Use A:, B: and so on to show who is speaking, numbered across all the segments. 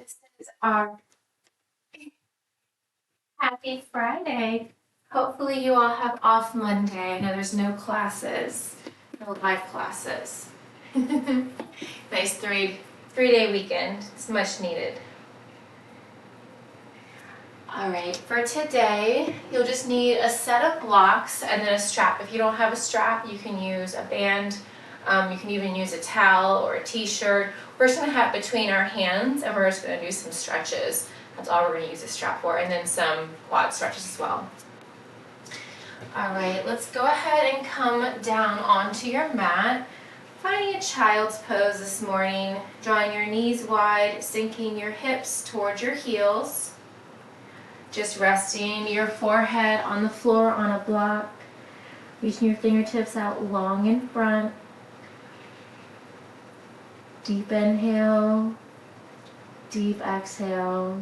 A: This is our happy Friday. Hopefully you all have off Monday. I know there's no classes, no live classes. Nice three-day weekend. It's much needed. All right, for today, you'll just need a set of blocks and then a strap. If you don't have a strap, you can use a band. You can even use a towel or a t-shirt. We're just gonna have it between our hands and we're just gonna do some stretches. That's all we're gonna use the strap for, and then some quad stretches as well. All right, let's go ahead and come down onto your mat. Finding a child's pose this morning, drawing your knees wide, sinking your hips towards your heels. Just resting your forehead on the floor on a block, reaching your fingertips out long in front. Deep inhale, deep exhale.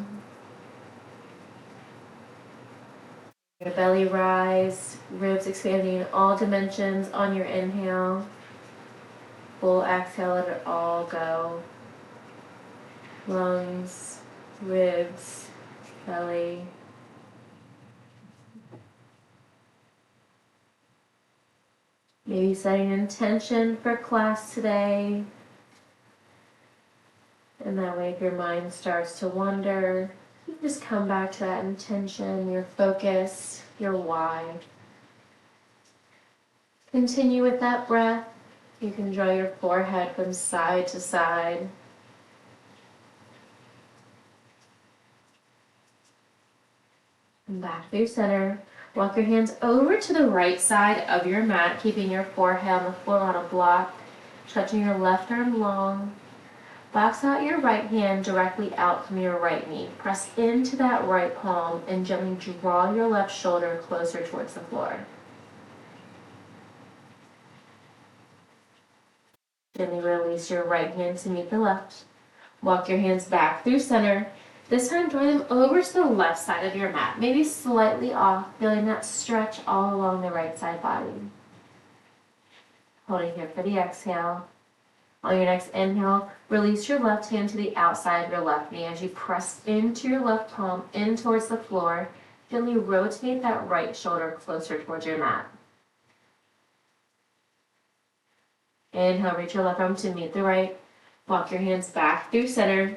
A: Your belly rise, ribs expanding in all dimensions on your inhale. Full exhale, let it all go. Lungs, ribs, belly. Maybe setting an intention for class today. And that way, if your mind starts to wander, you can just come back to that intention, your focus, your why. Continue with that breath. You can draw your forehead from side to side. And back through center. Walk your hands over to the right side of your mat, keeping your forehead on the floor on a block, stretching your left arm long. Box out your right hand directly out from your right knee. Press into that right palm and gently draw your left shoulder closer towards the floor. Gently release your right hand to meet the left. Walk your hands back through center. This time draw them over to the left side of your mat, maybe slightly off, feeling that stretch all along the right side body. Holding here for the exhale. On your next inhale, release your left hand to the outside of your left knee as you press into your left palm in towards the floor. Gently rotate that right shoulder closer towards your mat. Inhale, reach your left arm to meet the right. Walk your hands back through center.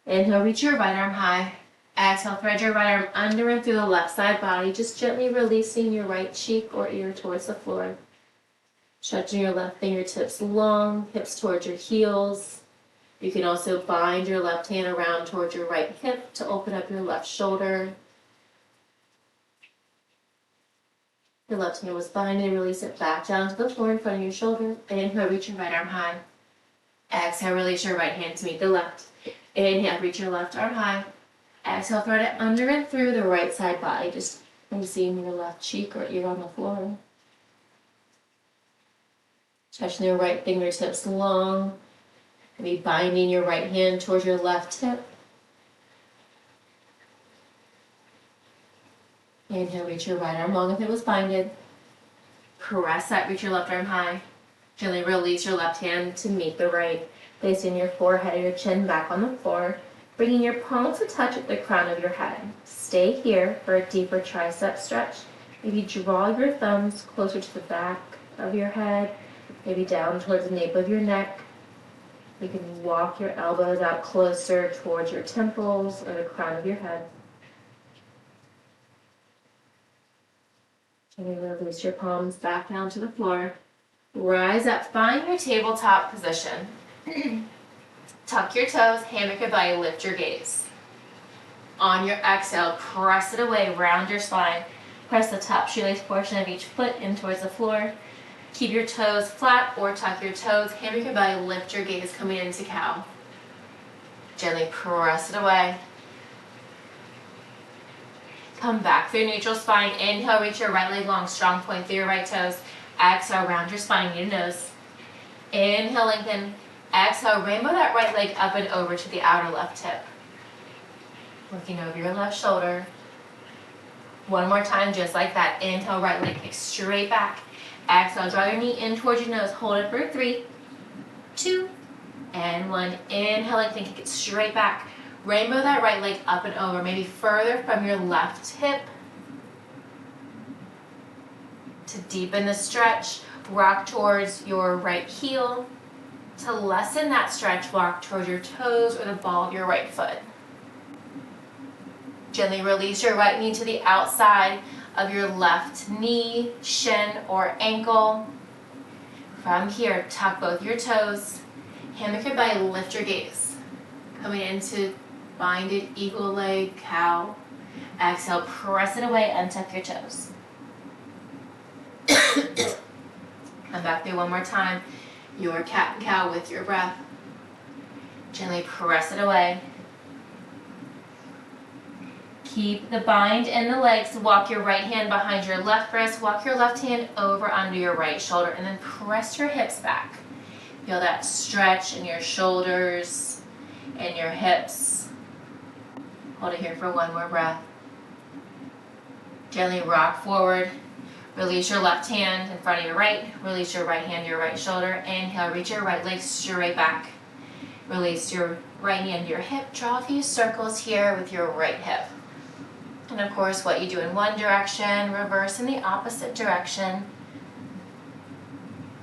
A: Inhale, reach your right arm high. Exhale, thread your right arm under and through the left side body, just gently releasing your right cheek or ear towards the floor. Stretching your left fingertips long, hips towards your heels. You can also bind your left hand around towards your right hip to open up your left shoulder. Your left hand was binded, release it back down to the floor in front of your shoulder. Inhale, reach your right arm high. Exhale, release your right hand to meet the left. Inhale, reach your left arm high. Exhale, thread it under and through the right side body, just placing your left cheek or ear on the floor. Stretching your right fingertips long. Maybe binding your right hand towards your left hip. Inhale, reach your right arm long if it was binded. Press that, reach your left arm high. Gently release your left hand to meet the right. Placing your forehead and your chin back on the floor. Bringing your palms to touch at the crown of your head. Stay here for a deeper tricep stretch. Maybe draw your thumbs closer to the back of your head. Maybe down towards the nape of your neck. You can walk your elbows out closer towards your temples or the crown of your head. Gently release your palms back down to the floor. Rise up, find your tabletop position. Tuck your toes, hammock your belly, lift your gaze. On your exhale, press it away, round your spine. Press the top shoelace portion of each foot in towards the floor. Keep your toes flat or tuck your toes, hammock your belly, lift your gaze coming into cow. Gently press it away. Come back through neutral spine. Inhale, reach your right leg long, strong point through your right toes. Exhale, round your spine, knee to nose. Inhale, lengthen. Exhale, rainbow that right leg up and over to the outer left hip. Looking over your left shoulder. One more time, just like that. Inhale, right leg kick straight back. Exhale, draw your knee in towards your nose. Hold it for 3, 2, and one. Inhale, lengthen, kick it straight back. Rainbow that right leg up and over, maybe further from your left hip. To deepen the stretch, rock towards your right heel. To lessen that stretch, walk towards your toes or the ball of your right foot. Gently release your right knee to the outside of your left knee, shin, or ankle. From here, tuck both your toes. Hammock your belly, lift your gaze. Coming into binded eagle leg, cow. Exhale, press it away, untuck your toes. Come back through one more time. Your cat and cow with your breath. Gently press it away. Keep the bind in the legs. Walk your right hand behind your left wrist. Walk your left hand over under your right shoulder and then press your hips back. Feel that stretch in your shoulders and your hips. Hold it here for one more breath. Gently rock forward. Release your left hand in front of your right. Release your right hand to your right shoulder. Inhale, reach your right leg straight back. Release your right knee into your hip. Draw a few circles here with your right hip. And of course, what you do in one direction, reverse in the opposite direction.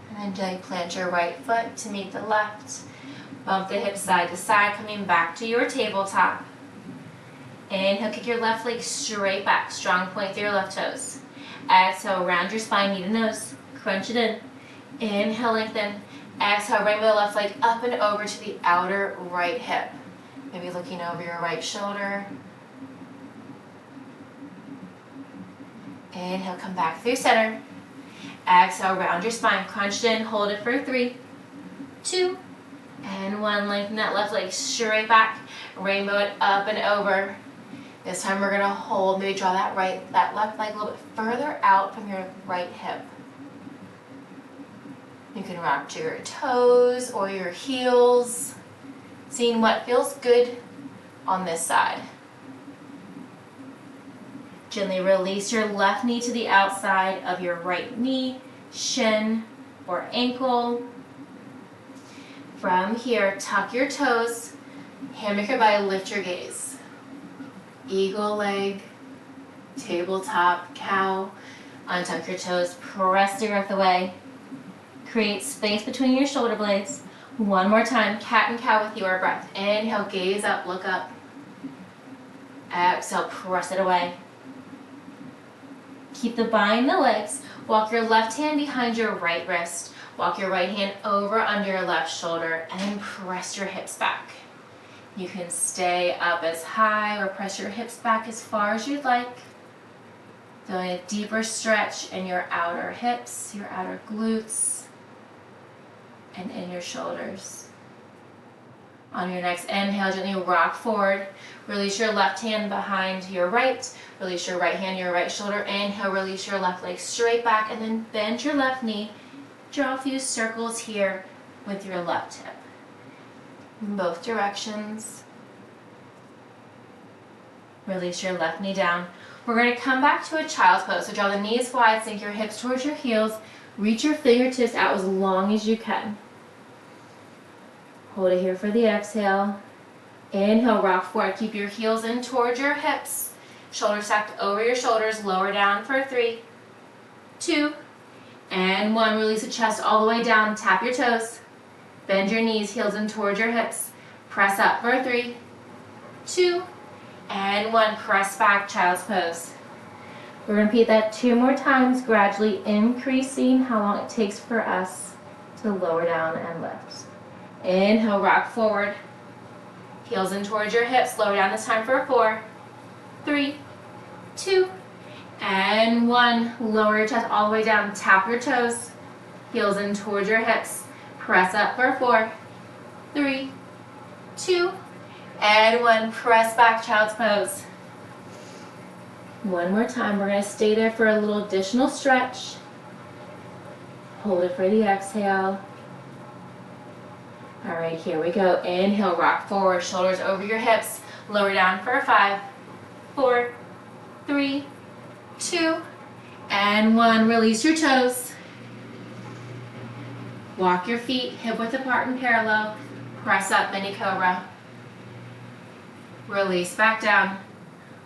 A: And then gently plant your right foot to meet the left. Bump the hips side to side, coming back to your tabletop. Inhale, kick your left leg straight back. Strong point through your left toes. Exhale, round your spine, knee to nose. Crunch it in. Inhale, lengthen. Exhale, rainbow the left leg up and over to the outer right hip. Maybe looking over your right shoulder. Inhale, come back through center. Exhale, round your spine, crunch it in. Hold it for 3, 2, and 1. Lengthen that left leg straight back. Rainbow it up and over. This time we're gonna hold, maybe draw that left leg a little bit further out from your right hip. You can rock to your toes or your heels, seeing what feels good on this side. Gently release your left knee to the outside of your right knee, shin, or ankle. From here, tuck your toes, hammock your belly, lift your gaze. Eagle leg, tabletop, cow. Untuck your toes, press the earth away. Create space between your shoulder blades. One more time, cat and cow with your breath. Inhale, gaze up, look up. Exhale, press it away. Keep the bind in the legs. Walk your left hand behind your right wrist. Walk your right hand over under your left shoulder and then press your hips back. You can stay up as high or press your hips back as far as you'd like. Feeling a deeper stretch in your outer hips, your outer glutes, and in your shoulders. On your next inhale, gently rock forward. Release your left hand behind your right. Release your right hand to your right shoulder. Inhale, release your left leg straight back and then bend your left knee. Draw a few circles here with your left hip. In both directions. Release your left knee down. We're going to come back to a child's pose. So draw the knees wide, sink your hips towards your heels. Reach your fingertips out as long as you can. Hold it here for the exhale. Inhale, rock forward. Keep your heels in towards your hips. Shoulders stacked over your shoulders. Lower down for 3, 2, and 1. Release the chest all the way down. Tap your toes. Bend your knees, heels in towards your hips. Press up for 3, 2, and 1. Press back, child's pose. We're going to repeat that 2 more times, gradually increasing how long it takes for us to lower down and lift. Inhale, rock forward. Heels in towards your hips. Lower down this time for 4, 3, 2, and 1. Lower your chest all the way down. Tap your toes. Heels in towards your hips. Press up for 4, 3, 2, and 1. Press back, child's pose. One more time. We're going to stay there for a little additional stretch. Hold it for the exhale. All right, here we go. Inhale, rock forward, shoulders over your hips. Lower down for 5, 4, 3, 2, and 1. Release your toes. Walk your feet hip width apart and parallel. press up, mini cobra. Release back down.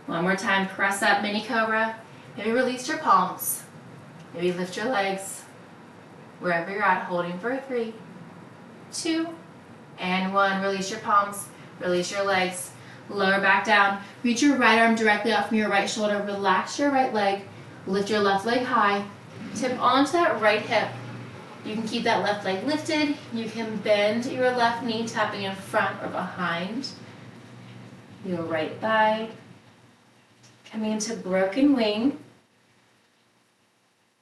A: One more time, press up, mini cobra. Maybe release your palms. Maybe lift your legs. Wherever you're at, holding for 3, 2, and 1. Release your palms, release your legs. Lower back down. Reach your right arm directly off from your right shoulder. Relax your right leg. Lift your left leg high. Tip onto that right hip. You can keep that left leg lifted. You can bend your left knee, tapping in front or behind your right thigh. Coming into broken wing.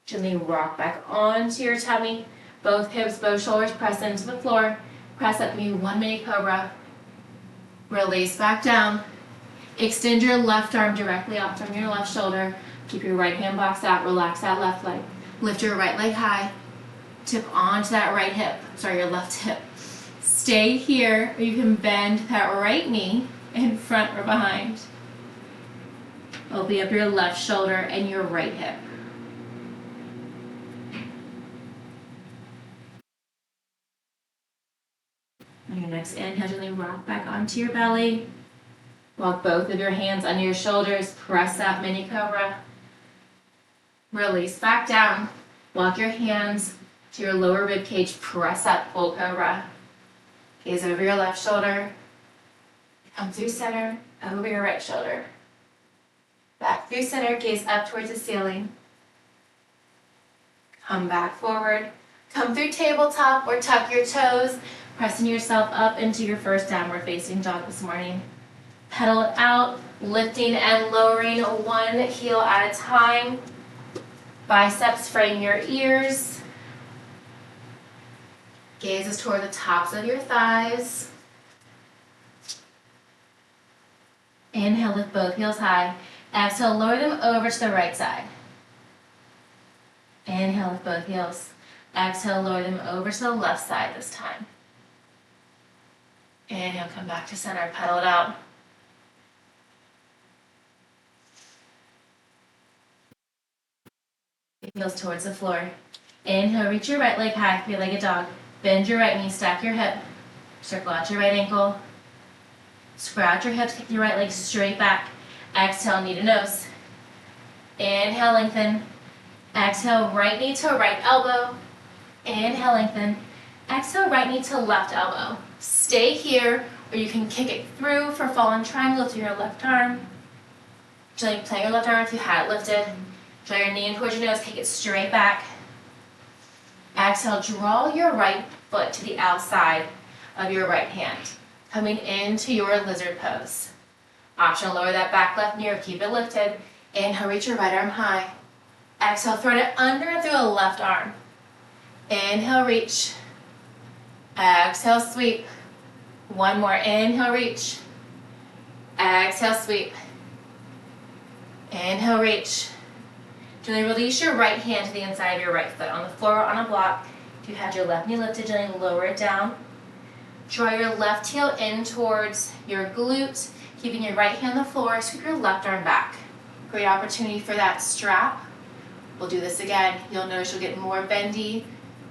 A: Gently rock back onto your tummy. Both hips, both shoulders press into the floor. Press up, maybe 1 mini cobra. Release back down. Extend your left arm directly off from your left shoulder. Keep your right hand boxed out. Relax that left leg. Lift your right leg high. Tip onto that right hip. Sorry, your left hip. Stay here, or you can bend that right knee in front or behind. Open up your left shoulder and your right hip. On your next inhale, gently rock back onto your belly. Walk both of your hands under your shoulders. Press up, mini cobra. Release back down. Walk your hands to your lower rib cage. Press up, full cobra. Gaze over your left shoulder. Come through center, over your right shoulder. Back through center, gaze up towards the ceiling. Come back forward. Come through tabletop or tuck your toes, pressing yourself up into your first downward facing dog this morning. Pedal it out, lifting and lowering 1 heel at a time. Biceps frame your ears. Gaze is toward the tops of your thighs. Inhale, lift both heels high. Exhale, lower them over to the right side. Inhale, lift both heels. Exhale, lower them over to the left side this time. Inhale, come back to center, pedal it out. Heels towards the floor. Inhale, reach your right leg high, three-legged dog. Bend your right knee, stack your hip. Circle out your right ankle. Scratch your hips, kick your right leg straight back. Exhale, knee to nose. Inhale, lengthen. Exhale, right knee to right elbow. Inhale, lengthen. Exhale, right knee to left elbow. Stay here, or you can kick it through for fallen triangle to your left arm. Gently plant your left arm if you had it lifted. Draw your knee in towards your nose, kick it straight back. Exhale, draw your right foot to the outside of your right hand, coming into your lizard pose. Option, lower that back left knee or keep it lifted. Inhale, reach your right arm high. Exhale, thread it under and through the left arm. Inhale, reach. Exhale, sweep. 1 more, inhale, reach. Exhale, sweep. Inhale, reach. Gently release your right hand to the inside of your right foot on the floor or on a block. If you had your left knee lifted, gently lower it down. Draw your left heel in towards your glute, keeping your right hand on the floor. Sweep your left arm back. Great opportunity for that strap. We'll do this again. You'll notice you'll get more bendy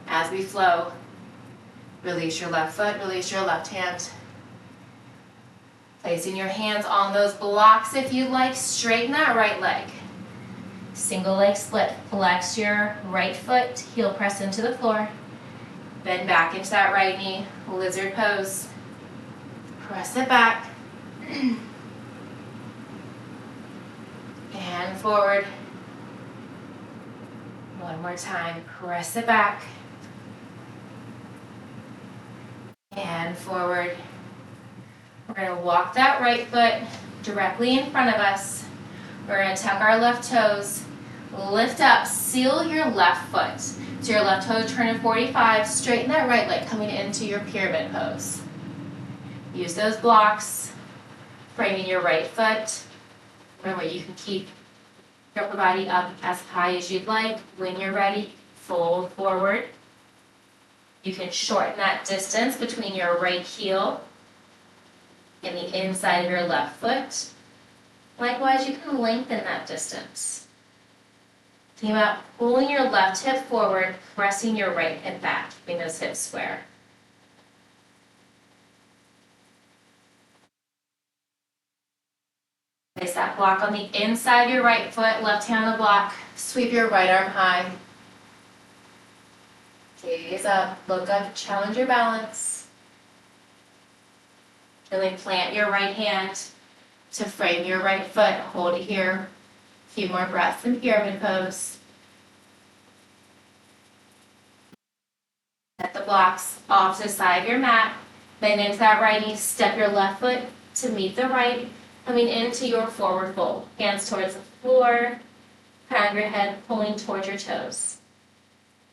A: as we flow. Release your left foot, release your left hand. Placing your hands on those blocks if you like. Straighten that right leg. Single leg split. Flex your right foot, heel press into the floor. Bend back into that right knee, lizard pose. Press it back. And forward. 1 more time. Press it back. And forward. We're going to walk that right foot directly in front of us. We're going to tuck our left toes. Lift up, seal your left foot. So your left toe turn to 45, straighten that right leg coming into your pyramid pose. Use those blocks, framing your right foot. Remember, you can keep your upper body up as high as you'd like. When you're ready, fold forward. You can shorten that distance between your right heel and the inside of your left foot. Likewise, you can lengthen that distance. Think about pulling your left hip forward, pressing your right hip back, keeping those hips square. that block on the inside of your right foot, left hand on the block. Sweep your right arm high. Gaze up, look up, challenge your balance. Really plant your right hand to frame your right foot. Hold it here. A few more breaths in pyramid pose. Set the blocks off to the side of your mat. Bend into that right knee. Step your left foot to meet the right. Coming into your forward fold. Hands towards the floor. Crown of your head pulling towards your toes.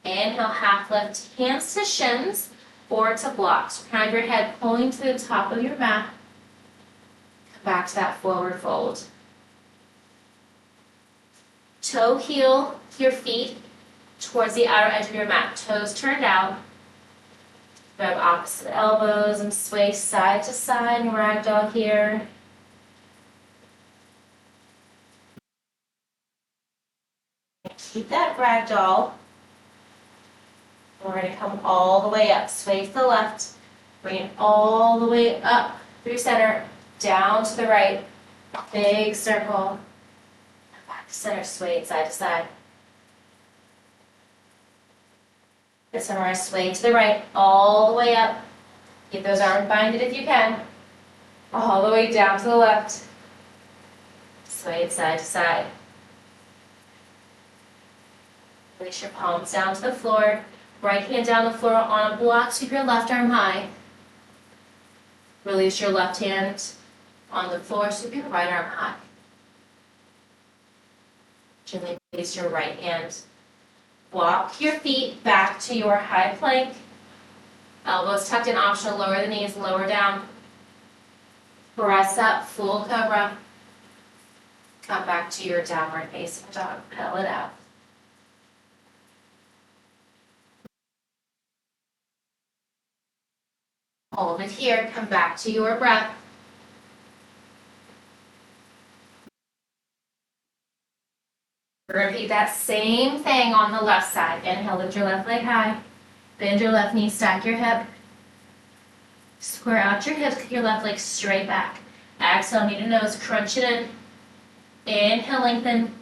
A: Inhale, half lift. Hands to shins or to blocks. Crown of your head pulling to the top of your mat. Come back to that forward fold. Toe heel your feet towards the outer edge of your mat. Toes turned out. Grab opposite elbows and sway side to side and ragdoll here. Keep that ragdoll. We're going to come all the way up. Sway to the left. Bring it all the way up through center. Down to the right. Big circle. Back to center. Sway it side to side. This time we're going to sway to the right, all the way up. Keep those arms binded if you can. All the way down to the left. Sway it side to side. Place your palms down to the floor. Right hand down the floor on a block. Sweep your left arm high. Release your left hand on the floor. Sweep your right arm high. Gently place your right hand. Walk your feet back to your high plank. Elbows tucked in, optional, lower the knees, lower down. Press up, full cobra. Come back to your downward facing dog, pedal it out. Hold it here, come back to your breath. Repeat that same thing on the left side. Inhale, lift your left leg high. Bend your left knee, stack your hip. Square out your hips, kick your left leg straight back. Exhale, knee to nose, crunch it in. Inhale, lengthen.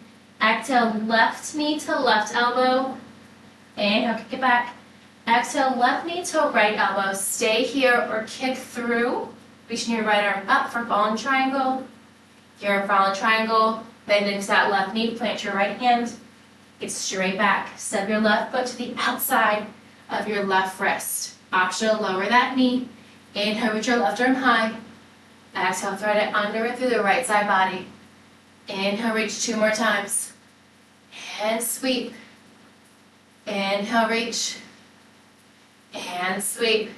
A: Exhale, left knee to left elbow. Inhale, kick it back. Exhale, left knee to right elbow. Stay here or kick through. Reaching your right arm up for fallen triangle. If you're in fallen triangle, bend into that left knee, plant your right hand. Get straight back. Step your left foot to the outside of your left wrist. Optional, lower that knee. Inhale, reach your left arm high. Exhale, thread it under and through the right side body. Inhale, reach 2 more times. And sweep. Inhale, reach. And sweep.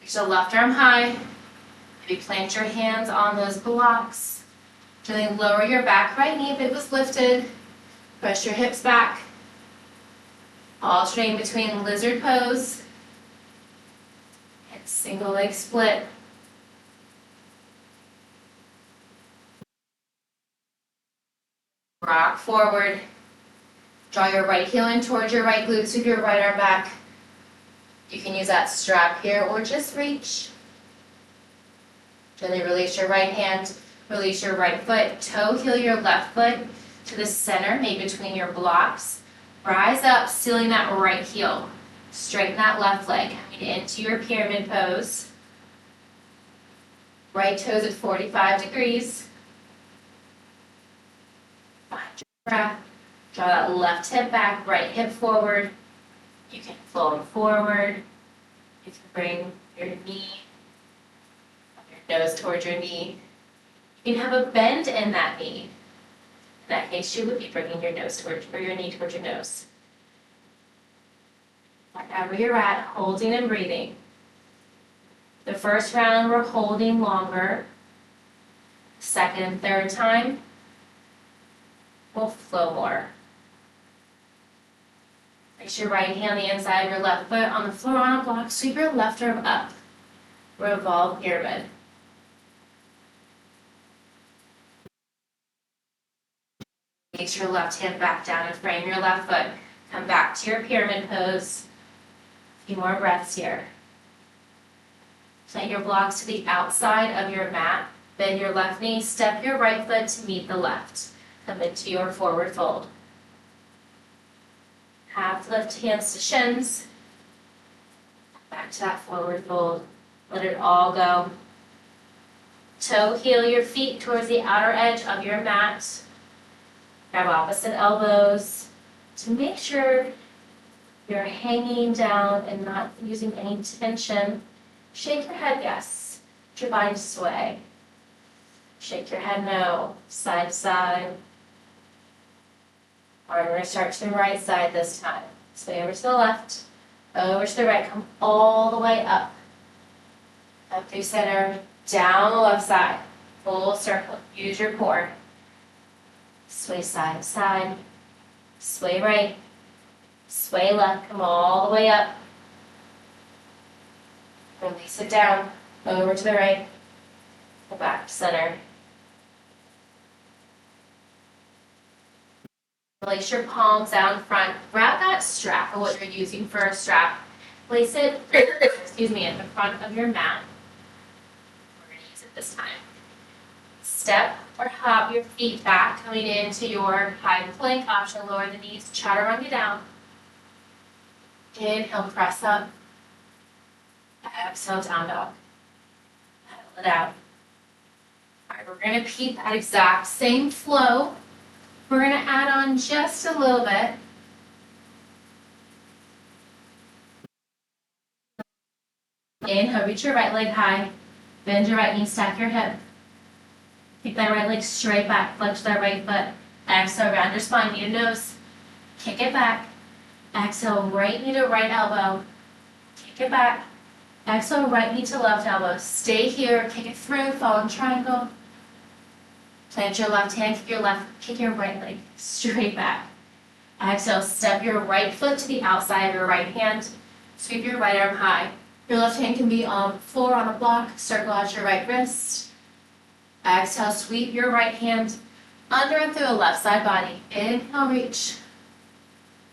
A: Reach the left arm high. Maybe plant your hands on those blocks. Gently lower your back right knee if it was lifted. Press your hips back. Alternating between lizard pose and single leg split. Rock forward. Draw your right heel in towards your right glute, sweep your right arm back. You can use that strap here or just reach. Gently release your right hand, release your right foot, toe heel your left foot to the center, maybe between your blocks. Rise up, sealing that right heel. Straighten that left leg, coming into your pyramid pose. Right toes at 45 degrees. Find your breath. Draw that left hip back, right hip forward. You can fold forward. You can bring your knee, your nose towards your knee. You can have a bend in that knee. In that case, you would be bringing your nose towards, or your knee towards your nose. Wherever you're at, holding and breathing. The first round, we're holding longer. Second and third time, we'll flow more. Place your right hand on the inside of your left foot on the floor on a block. Sweep your left arm up. Revolve pyramid. Place your left hand back down and frame your left foot. Come back to your pyramid pose. A few more breaths here. Plant your blocks to the outside of your mat. Bend your left knee, step your right foot to meet the left. Come into your forward fold. Half lift hands to shins. Back to that forward fold. Let it all go. Toe heel your feet towards the outer edge of your mat. Grab opposite elbows to make sure you're hanging down and not using any tension. Shake your head yes. Get your body to sway. Shake your head no. Side to side. All right, we're going to start to the right side this time. Sway over to the left, over to the right. Come all the way up. Up through center, down the left side. Full circle. Use your core. Sway side to side. Sway right. Sway left. Come all the way up. Release it down. Over to the right. Go back to center. Place your palms down front. Grab that strap or what you're using for a strap. Place it, excuse me, at the front of your mat. We're going to use it this time. Step or hop your feet back, coming into your high plank option. Lower the knees, chaturanga down. Inhale, press up. Exhale, down dog. Pedal it out. All right, we're going to repeat that exact same flow. We're going to add on just a little bit. Inhale, reach your right leg high. Bend your right knee, stack your hip. Kick that right leg straight back, flex that right foot. Exhale, round your spine, knee to nose. Kick it back. Exhale, right knee to right elbow. Kick it back. Exhale, right knee to left elbow. Stay here, kick it through, fallen triangle. Plant your left hand, kick your right leg straight back. Exhale, step your right foot to the outside of your right hand. Sweep your right arm high. Your left hand can be on the floor on a block. Circle out your right wrist. Exhale, sweep your right hand under and through the left side body. Inhale, reach.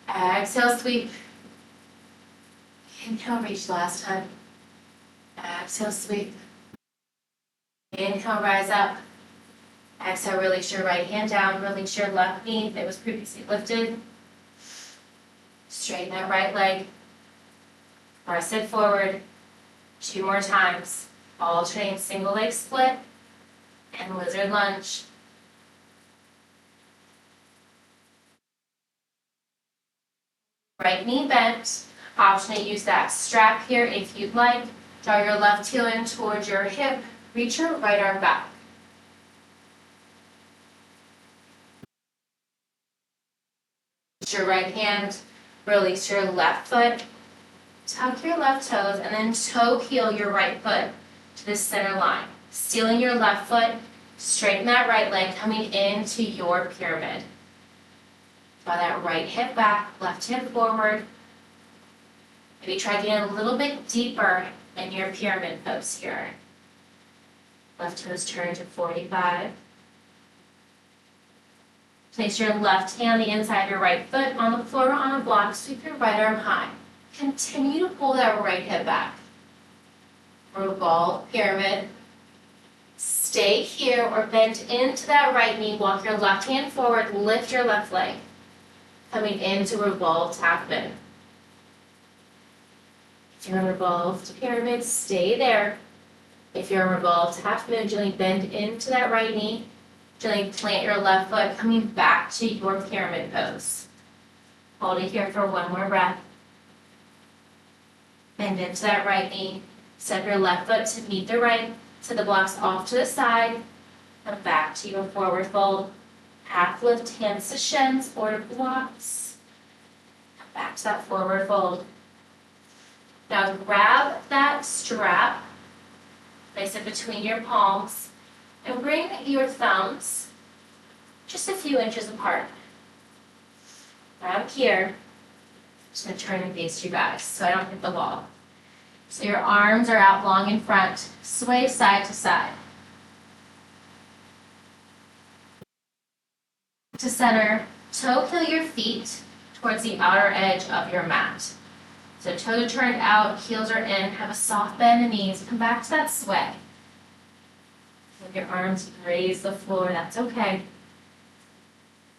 A: Exhale, sweep. Inhale, reach last time. Exhale, sweep. Inhale, rise up. Exhale, release your right hand down. Release your left knee that was previously lifted. Straighten that right leg. Press it forward. 2 more times. Alternate single leg split and lizard lunge. Right knee bent. Option use that strap here if you'd like. Draw your left heel in towards your hip. Reach your right arm back. Your right hand, release your left foot, tuck your left toes, and then toe heel your right foot to the center line. Stealing your left foot, straighten that right leg, coming into your pyramid. Draw that right hip back, left hip forward. Maybe try getting a little bit deeper in your pyramid pose here. Left toes turn to 45. Place your left hand on the inside of your right foot on the floor or on a block. Sweep your right arm high. Continue to pull that right hip back. Revolve pyramid. Stay here or bend into that right knee. Walk your left hand forward. Lift your left leg. Coming into revolved half bend. If you're in revolved pyramid, stay there. If you're in revolved half bend, gently bend into that right knee. Gently plant your left foot, coming back to your pyramid pose. Hold it here for 1 more breath. Bend into that right knee. Step your left foot to meet the right. Set the blocks off to the side. Come back to your forward fold. Half lift, hands to shins or blocks. Come back to that forward fold. Now grab that strap. Place it between your palms. And bring your thumbs just a few inches apart. Grab here. Just going to turn and face you guys so I don't hit the wall. So your arms are out long in front. Sway side to side. To center, toe heel your feet towards the outer edge of your mat. So toes are turned out, heels are in, have a soft bend in the knees. Come back to that sway. With your arms raise the floor, that's okay.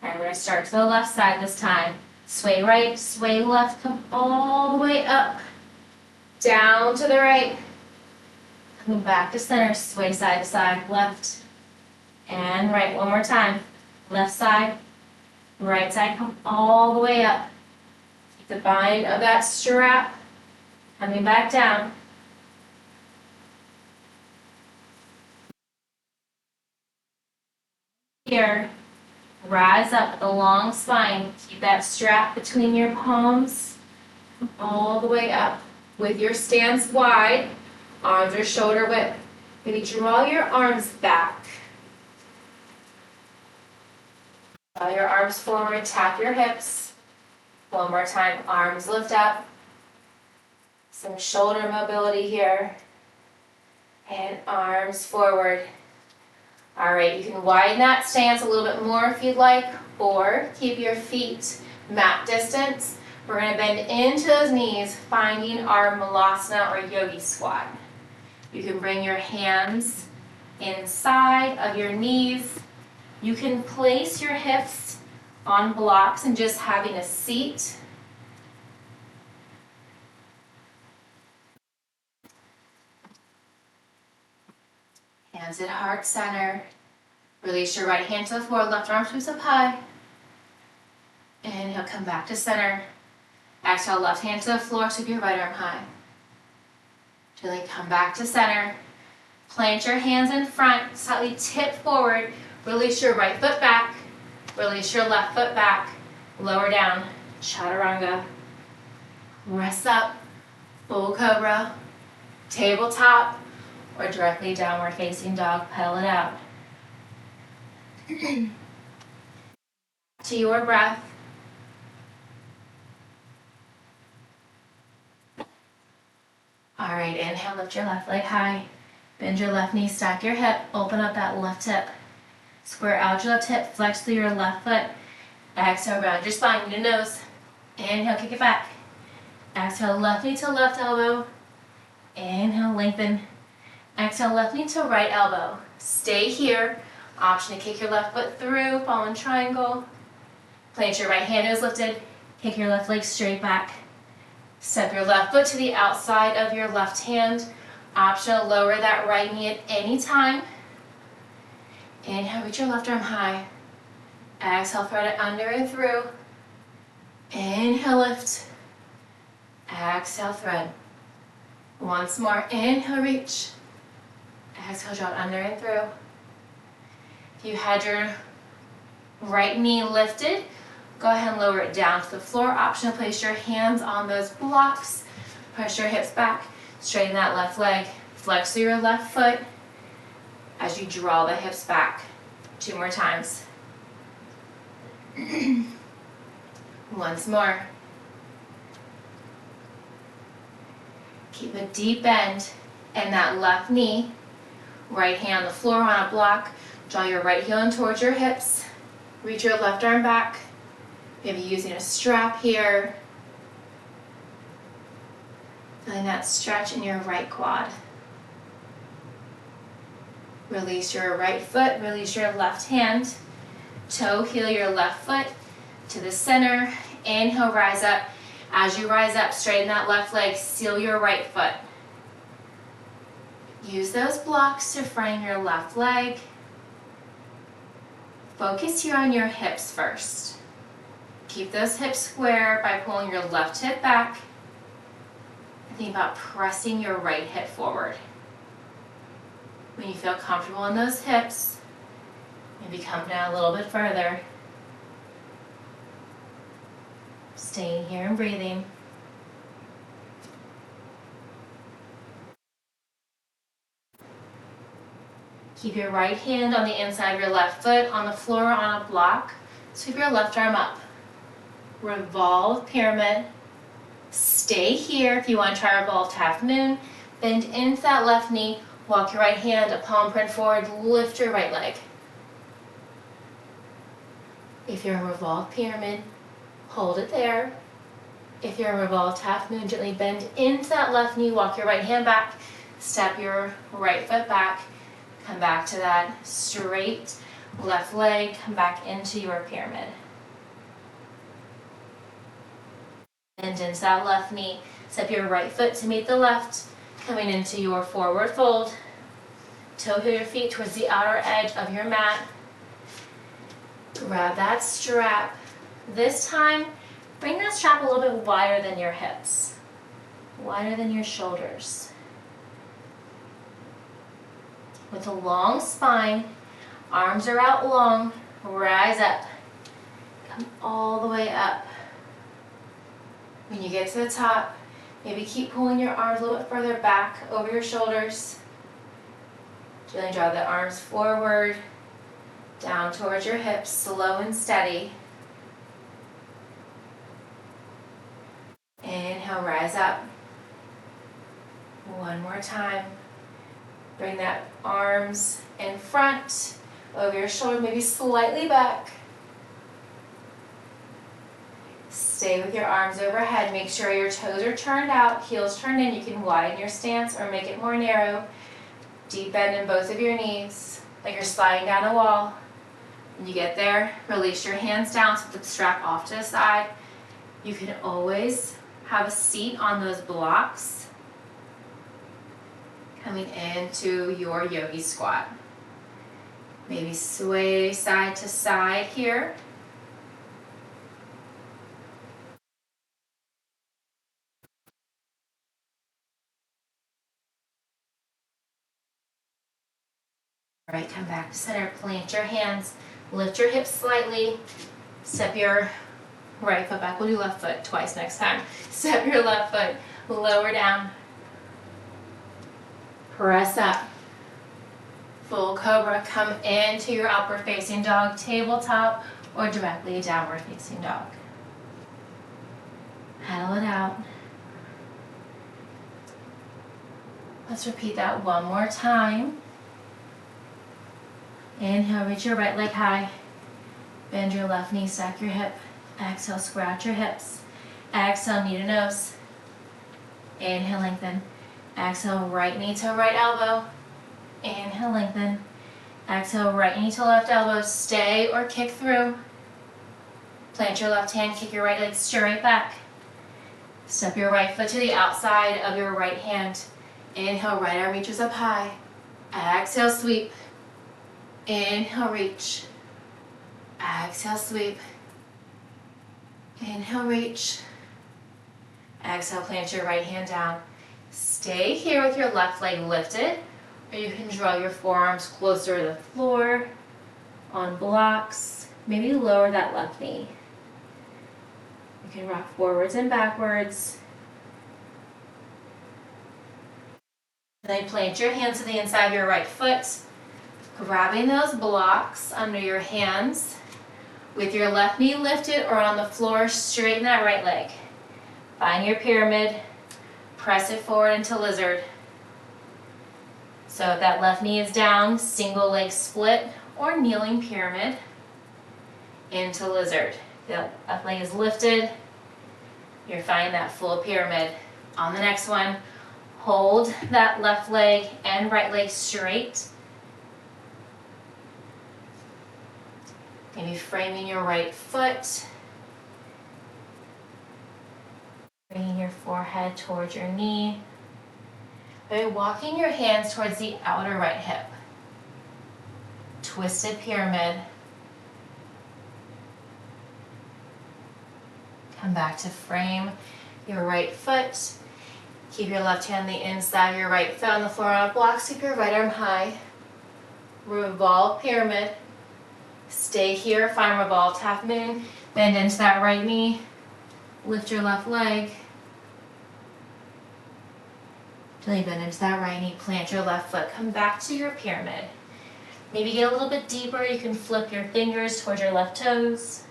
A: And we're gonna start to the left side this time. Sway right, sway left, come all the way up. Down to the right. Coming back to center, sway side to side, left and right. One more time. Left side, right side, come all the way up. Keep the bind of that strap. Coming back down. Here, rise up with a long spine. Keep that strap between your palms. All the way up. With your stance wide, arms are shoulder width. Maybe draw your arms back. Draw your arms forward, tap your hips. One more time, arms lift up. Some shoulder mobility here. And arms forward. All right, you can widen that stance a little bit more if you'd like, or keep your feet mat distance. We're going to bend into those knees, finding our malasana or yogi squat. You can bring your hands inside of your knees. You can place your hips on blocks and just having a seat. Hands at heart center. Release your right hand to the floor, left arm sweeps up high. Inhale, come back to center. Exhale, left hand to the floor, sweep your right arm high. Gently come back to center. Plant your hands in front, slightly tip forward. Release your right foot back. Release your left foot back. Lower down, chaturanga. Rest up, full cobra, tabletop, or directly downward facing dog, pedal it out. To your breath. All right, inhale, lift your left leg high. Bend your left knee, stack your hip, open up that left hip. Square out your left hip, flex through your left foot. Exhale, round your spine, your nose. Inhale, kick it back. Exhale, left knee to left elbow. Inhale, lengthen. Exhale, left knee to right elbow. Stay here. Option to kick your left foot through, fallen triangle. Plant your right hand is lifted. Kick your left leg straight back. Step your left foot to the outside of your left hand. Option to lower that right knee at any time. Inhale, reach your left arm high. Exhale, thread it under and through. Inhale, lift. Exhale, thread. Once more, inhale, reach. Exhale, draw it under and through. If you had your right knee lifted, go ahead and lower it down to the floor. Option to place your hands on those blocks. Press your hips back. Straighten that left leg. Flex through your left foot as you draw the hips back. 2 more times. Once more. Keep a deep bend in that left knee. Right hand on the floor on a block. Draw your right heel in towards your hips. Reach your left arm back. Maybe using a strap here. Feeling that stretch in your right quad. Release your right foot, release your left hand. Toe heel your left foot to the center. Inhale, rise up. As you rise up, straighten that left leg, seal your right foot. Use those blocks to frame your left leg. Focus here on your hips first. Keep those hips square by pulling your left hip back. And think about pressing your right hip forward. When you feel comfortable in those hips, maybe come down a little bit further. Staying here and breathing. Keep your right hand on the inside of your left foot on the floor on a block. Sweep your left arm up. Revolve pyramid. Stay here. If you want to try revolved half moon, bend into that left knee. Walk your right hand, a palm print forward. Lift your right leg. If you're in revolved pyramid, hold it there. If you're in revolved half moon, gently bend into that left knee. Walk your right hand back. Step your right foot back. Come back to that straight left leg, come back into your pyramid. Bend into that left knee. Step your right foot to meet the left, coming into your forward fold. Toe your feet towards the outer edge of your mat. Grab that strap. This time, bring that strap a little bit wider than your hips, wider than your shoulders. With a long spine, arms are out long, rise up. Come all the way up. When you get to the top, maybe keep pulling your arms a little bit further back over your shoulders. Gently draw the arms forward, down towards your hips, slow and steady. Inhale, rise up. One more time. Bring that arms in front, over your shoulder, maybe slightly back. Stay with your arms overhead. Make sure your toes are turned out, heels turned in. You can widen your stance or make it more narrow. Deep bend in both of your knees, like you're sliding down a wall. When you get there, release your hands down, so the strap off to the side. You can always have a seat on those blocks. Coming into your yogi squat. Maybe sway side to side here. All right, come back to center, plant your hands, lift your hips slightly, step your right foot back. We'll do left foot twice next time. Step your left foot lower down. Press up. Full cobra, come into your upward facing dog, tabletop, or directly downward facing dog. Paddle it out. Let's repeat that one more time. Inhale, reach your right leg high. Bend your left knee, stack your hip. Exhale, square out your hips. Exhale, knee to nose. Inhale, lengthen. Exhale, right knee to right elbow. Inhale, lengthen. Exhale, right knee to left elbow. Stay or kick through. Plant your left hand, kick your right leg straight back. Step your right foot to the outside of your right hand. Inhale, right arm reaches up high. Exhale, sweep. Inhale, reach. Exhale, sweep. Inhale, reach. Exhale, plant your right hand down. Stay here with your left leg lifted, or you can draw your forearms closer to the floor on blocks. Maybe lower that left knee. You can rock forwards and backwards. Then plant your hands to the inside of your right foot, grabbing those blocks under your hands. With your left knee lifted or on the floor, straighten that right leg. Find your pyramid, press it forward into lizard. So if that left knee is down, single leg split or kneeling pyramid into lizard. The left leg is lifted, you're finding that full pyramid. On the next one, hold that left leg and right leg straight. Maybe framing your right foot. Bringing your forehead towards your knee. By walking your hands towards the outer right hip. Twisted pyramid. Come back to frame your right foot. Keep your left hand on the inside of your right foot on the floor on a block. Keep your right arm high. Revolve pyramid. Stay here, find revolved half moon. Bend into that right knee. Lift your left leg. Gently bend into that right knee. Plant your left foot. Come back to your pyramid. Maybe get a little bit deeper. You can flip your fingers towards your left toes.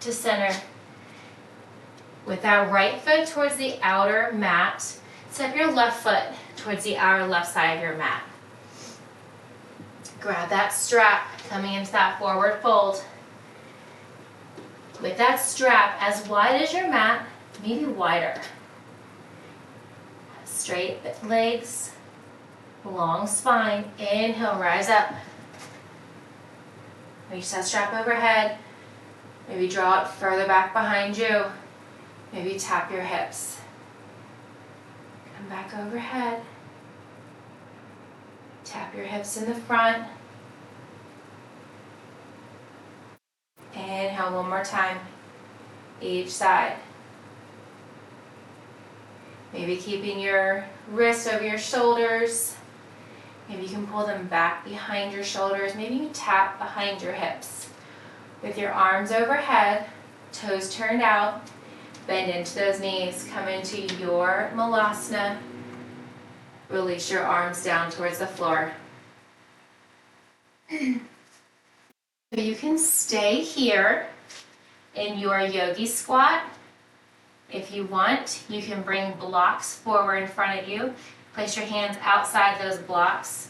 A: To center. With that right foot towards the outer mat, step your left foot towards the outer left side of your mat. Grab that strap, coming into that forward fold. With that strap as wide as your mat, maybe wider. Straight legs, long spine. Inhale, rise up. Reach that strap overhead. Maybe draw it further back behind you. Maybe tap your hips. Come back overhead. Tap your hips in the front. Inhale one more time, each side. Maybe keeping your wrists over your shoulders. Maybe you can pull them back behind your shoulders. Maybe you tap behind your hips. With your arms overhead, toes turned out, bend into those knees. Come into your malasana. Release your arms down towards the floor. So you can stay here in your yogi squat. If you want, you can bring blocks forward in front of you. Place your hands outside those blocks.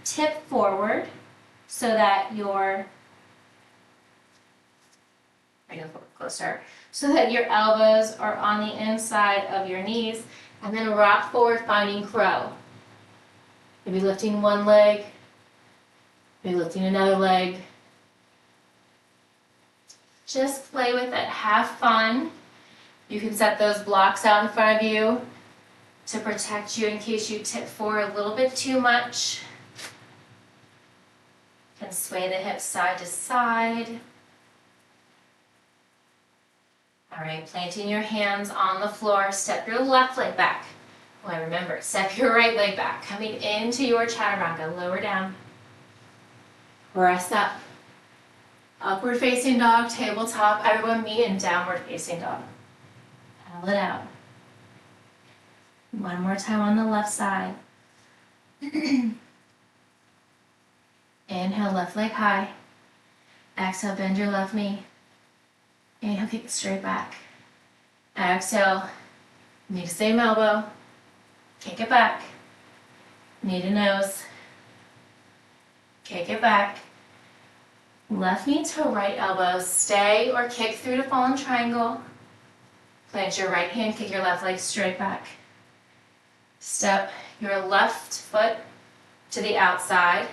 A: Tip forward so that your elbows are on the inside of your knees, and then rock forward, finding crow. Maybe lifting one leg, maybe lifting another leg. Just play with it, have fun. You can set those blocks out in front of you to protect you in case you tip forward a little bit too much. And sway the hips side to side. All right, planting your hands on the floor, step your left leg back. Oh, remember, step your right leg back, coming into your chaturanga, lower down. Rest up. Upward facing dog, tabletop, everyone meet in downward facing dog. Pull it out. One more time on the left side. Inhale, left leg high. Exhale, bend your left knee. Inhale, kick it straight back. Exhale, knee to same elbow. Kick it back. Knee to nose. Kick it back. Left knee to right elbow. Stay or kick through to fallen triangle. Plant your right hand, kick your left leg straight back. Step your left foot to the outside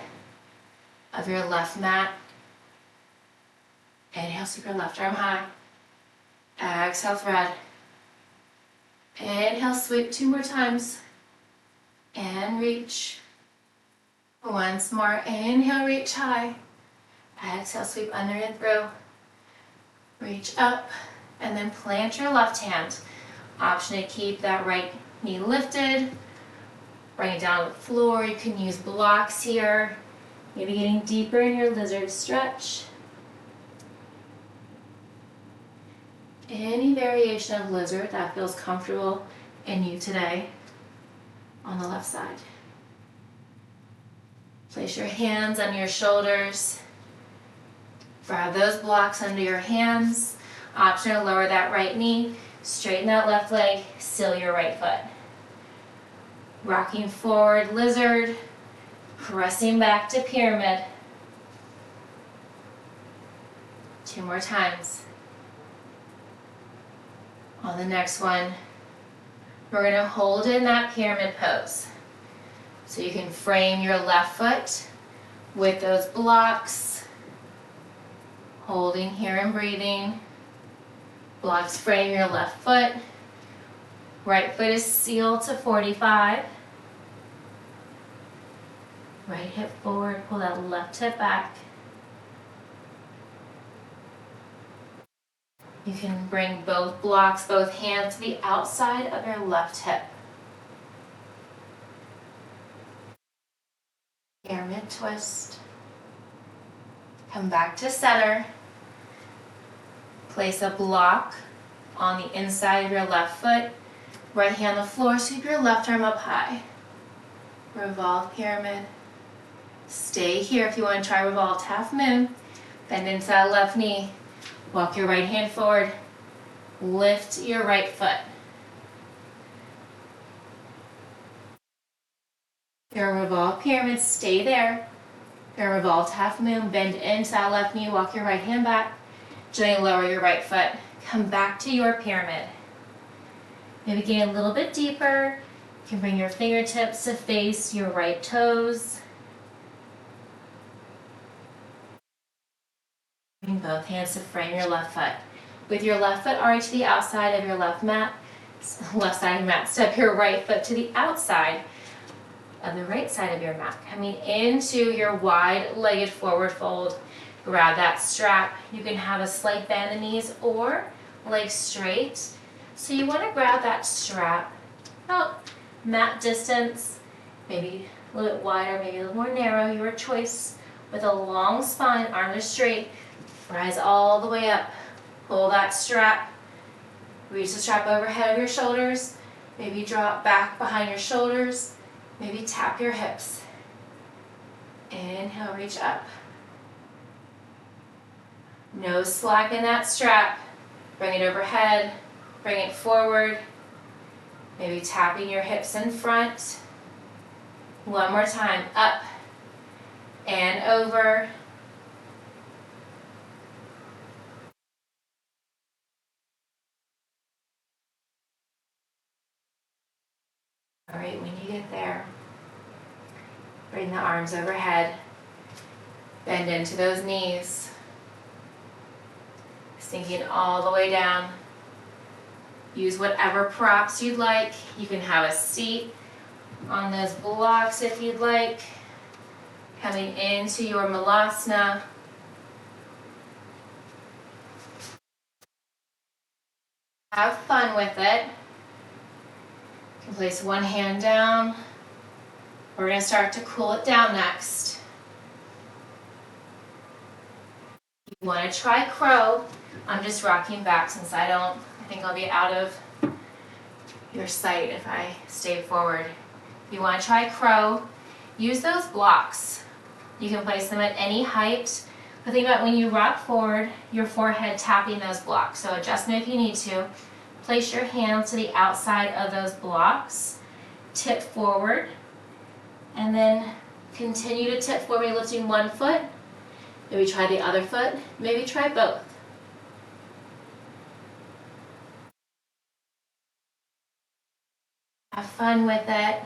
A: of your left mat. Inhale, sweep your left arm high. Exhale, thread. Inhale, sweep 2 more times. And reach. Once more, inhale, reach high. Exhale, sweep under and through. Reach up, and then plant your left hand. Option to keep that right knee lifted. Bring it down to the floor. You can use blocks here. Maybe getting deeper in your lizard stretch. Any variation of lizard that feels comfortable in you today on the left side. Place your hands on your shoulders. Grab those blocks under your hands. Option to lower that right knee, straighten that left leg, seal your right foot. Rocking forward, lizard, pressing back to pyramid. 2 more times. On the next one, we're going to hold in that pyramid pose. So you can frame your left foot with those blocks, holding here and breathing. Blocks frame your left foot. Right foot is sealed to 45. Right hip forward, pull that left hip back. You can bring both blocks, both hands to the outside of your left hip. Pyramid twist. Come back to center. Place a block on the inside of your left foot. Right hand on the floor, sweep your left arm up high. Revolve pyramid. Stay here if you want to try revolved half moon. Bend into that left knee. Walk your right hand forward. Lift your right foot. Your revolved pyramid, stay there. Your revolved half moon, bend into that left knee, walk your right hand back. Gently lower your right foot. Come back to your pyramid. Maybe gain a little bit deeper. You can bring your fingertips to face your right toes. Bring both hands to frame your left foot. With your left foot already to the outside of your left side of your mat, step your right foot to the outside of the right side of your mat. Coming into your wide-legged forward fold. Grab that strap. You can have a slight bend in the knees or legs straight. So you want to grab that strap about mat distance, maybe a little bit wider, maybe a little more narrow, your choice. With a long spine, arms are straight, rise all the way up. Pull that strap. Reach the strap overhead of your shoulders. Maybe drop back behind your shoulders. Maybe tap your hips. Inhale, reach up. No slack in that strap. Bring it overhead. Bring it forward. Maybe tapping your hips in front. One more time. Up and over. All right, when you get there, bring the arms overhead. Bend into those knees. Sinking all the way down. Use whatever props you'd like. You can have a seat on those blocks if you'd like. Coming into your malasana. Have fun with it. You can place one hand down. We're going to start to cool it down next. You want to try crow. I'm just rocking back since I think I'll be out of your sight if I stay forward. You want to try crow. Use those blocks. You can place them at any height. But think about when you rock forward, your forehead tapping those blocks. So adjustment if you need to. Place your hands to the outside of those blocks. Tip forward. And then continue to tip forward, lifting one foot. Maybe try the other foot. Maybe try both. Have fun with it.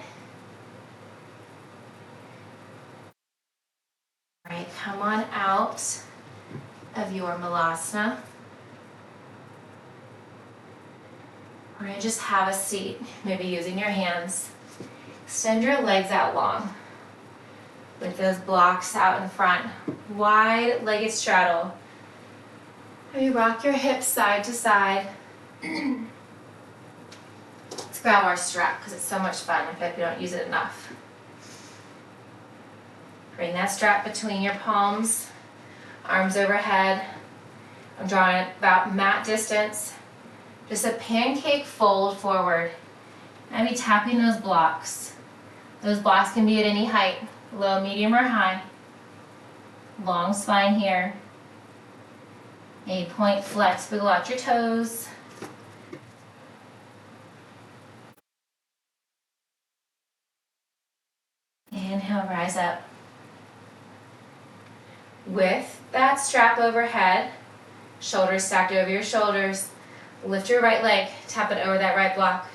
A: All right, come on out of your malasana. We're going to just have a seat, maybe using your hands. Extend your legs out long with those blocks out in front. Wide-legged straddle. Maybe rock your hips side to side. Let's grab our strap because it's so much fun. I feel like we don't use it enough. Bring that strap between your palms, arms overhead. I'm drawing it about mat distance. Just a pancake fold forward. Maybe tapping those blocks. Those blocks can be at any height, low, medium, or high. Long spine here. A point flex, wiggle out your toes. Inhale, rise up. With that strap overhead, shoulders stacked over your shoulders, lift your right leg, tap it over that right block,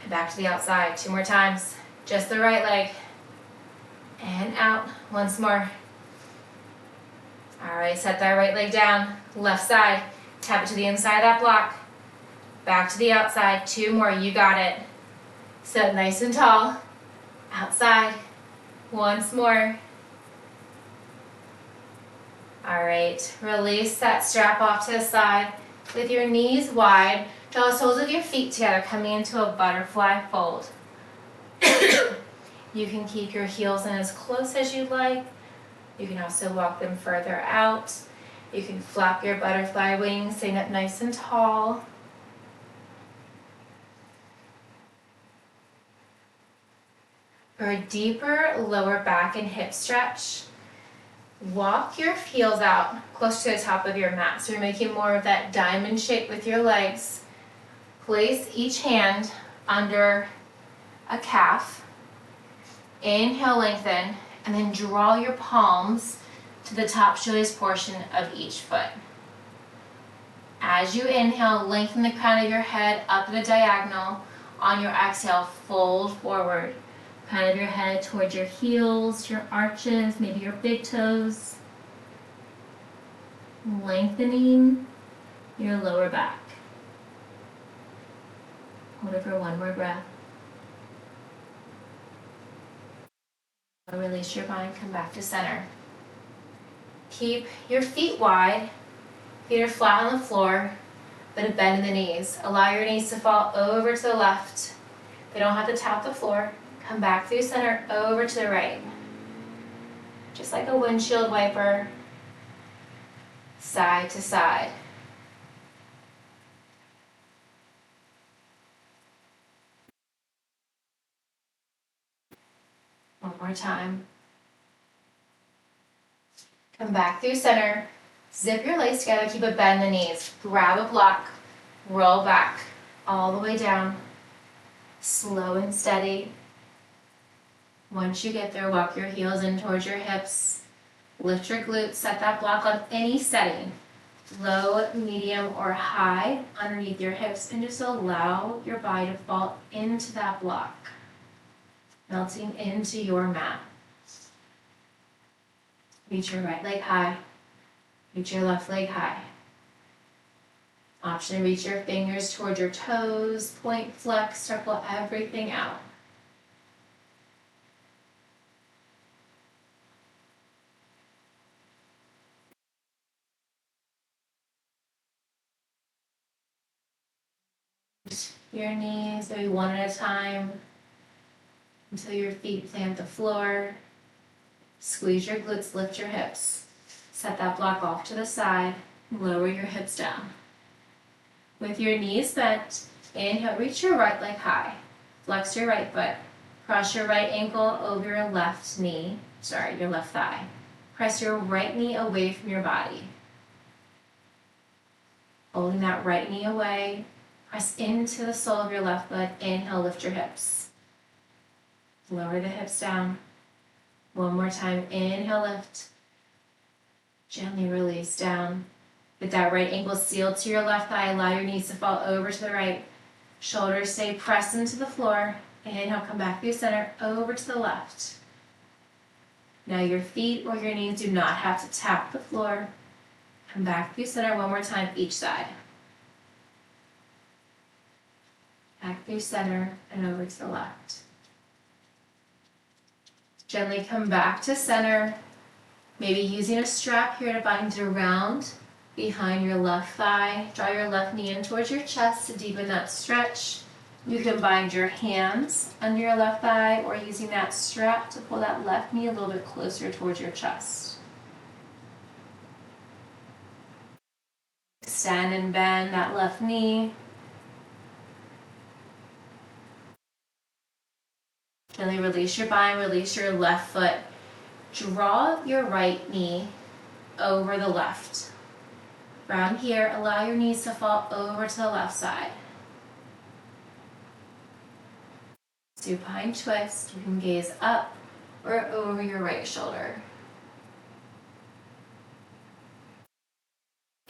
A: and back to the outside. 2 more times. Just the right leg. And out. Once more. All right, set that right leg down. Left side. Tap it to the inside of that block. Back to the outside. 2 more. You got it. Sit nice and tall. Outside. Once more. All right, release that strap off to the side. With your knees wide, draw the soles of your feet together, coming into a butterfly fold. You can keep your heels in as close as you'd like. You can also walk them further out. You can flap your butterfly wings, sitting up nice and tall. For a deeper lower back and hip stretch, walk your heels out close to the top of your mat. So you're making more of that diamond shape with your legs. Place each hand under a calf. Inhale, lengthen, and then draw your palms to the top shoelace portion of each foot. As you inhale, lengthen the crown of your head up at a diagonal. On your exhale, fold forward. Crown of your head towards your heels, your arches, maybe your big toes. Lengthening your lower back. Hold it for one more breath. Release your mind, come back to center. Keep your feet wide. Feet are flat on the floor, but a bend in the knees. Allow your knees to fall over to the left. They don't have to tap the floor. Come back through center, over to the right. Just like a windshield wiper, side to side. One more time. Come back through center. Zip your legs together, keep a bend in the knees. Grab a block, roll back, all the way down. Slow and steady. Once you get there, walk your heels in towards your hips. Lift your glutes, set that block on any setting. Low, medium, or high underneath your hips, and just allow your body to fall into that block. Melting into your mat. Reach your right leg high. Reach your left leg high. Option to reach your fingers towards your toes, point, flex, circle everything out. Your knees, maybe one at a time, until your feet plant the floor. Squeeze your glutes, lift your hips. Set that block off to the side, lower your hips down. With your knees bent, inhale, reach your right leg high. Flex your right foot. Cross your right ankle over your left knee, your left thigh. Press your right knee away from your body. Holding that right knee away, press into the sole of your left foot. Inhale, lift your hips. Lower the hips down. One more time, inhale, lift. Gently release down. With that right ankle sealed to your left thigh, allow your knees to fall over to the right. Shoulders stay pressed into the floor. Inhale, come back through center, over to the left. Now your feet or your knees do not have to tap the floor. Come back through center one more time, each side. Back through center and over to the left. Gently come back to center. Maybe using a strap here to bind it around behind your left thigh. Draw your left knee in towards your chest to deepen that stretch. You can bind your hands under your left thigh or using that strap to pull that left knee a little bit closer towards your chest. Extend and bend that left knee. Gently release your bind, release your left foot. Draw your right knee over the left. From here, allow your knees to fall over to the left side. Supine twist. You can gaze up or over your right shoulder.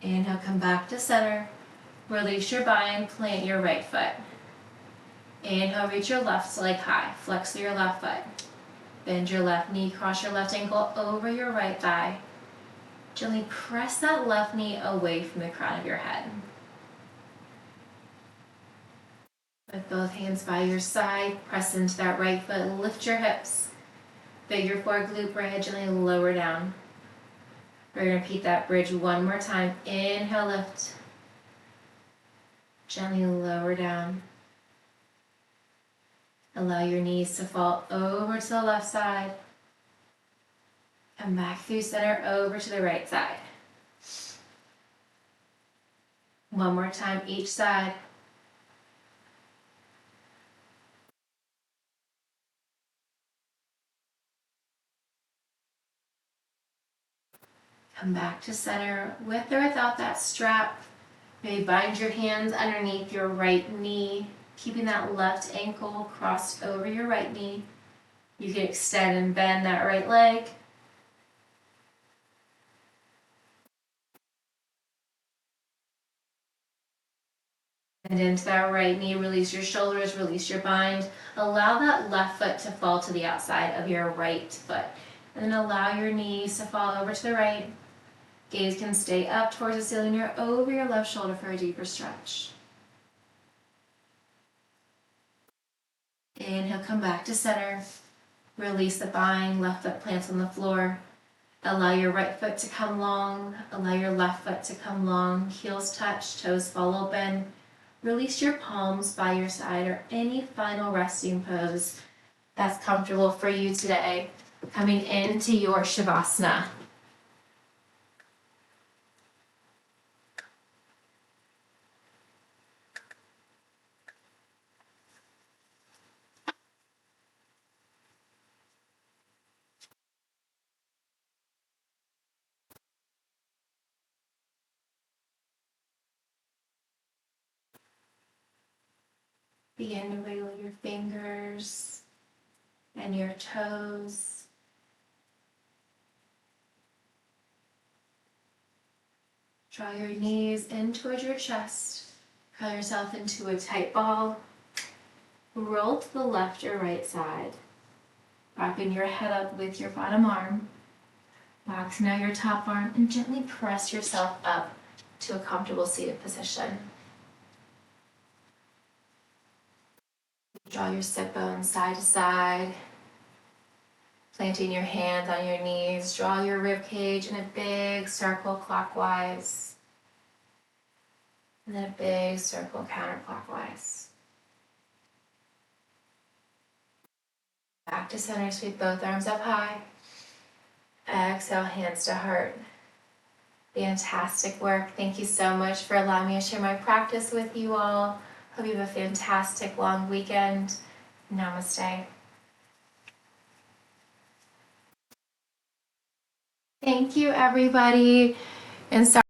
A: Inhale, come back to center. Release your bind, plant your right foot. Inhale, reach your left leg high. Flex through your left foot. Bend your left knee, cross your left ankle over your right thigh. Gently press that left knee away from the crown of your head. With both hands by your side, press into that right foot, lift your hips. Bend your forward glute bridge, gently lower down. We're going to repeat that bridge one more time. Inhale, lift. Gently lower down. Allow your knees to fall over to the left side. And back through center, over to the right side. One more time, each side. Come back to center with or without that strap. Maybe bind your hands underneath your right knee, keeping that left ankle crossed over your right knee. You can extend and bend that right leg. And into that right knee, release your shoulders, release your bind. Allow that left foot to fall to the outside of your right foot. And then allow your knees to fall over to the right. Gaze can stay up towards the ceiling or over your left shoulder for a deeper stretch. Inhale, come back to center. Release the bind, left foot plants on the floor. Allow your right foot to come long. Allow your left foot to come long. Heels touch, toes fall open. Release your palms by your side or any final resting pose that's comfortable for you today. Coming into your Shavasana. Begin to wiggle your fingers and your toes. Draw your knees in towards your chest. Curl yourself into a tight ball. Roll to the left or right side. Wrapping your head up with your bottom arm. Relax now your top arm and gently press yourself up to a comfortable seated position. Draw your sit bones side to side. Planting your hands on your knees. Draw your rib cage in a big circle clockwise. And then a big circle counterclockwise. Back to center, sweep both arms up high. Exhale, hands to heart. Fantastic work. Thank you so much for allowing me to share my practice with you all. Hope you have a fantastic long weekend. Namaste. Thank you, everybody. And sorry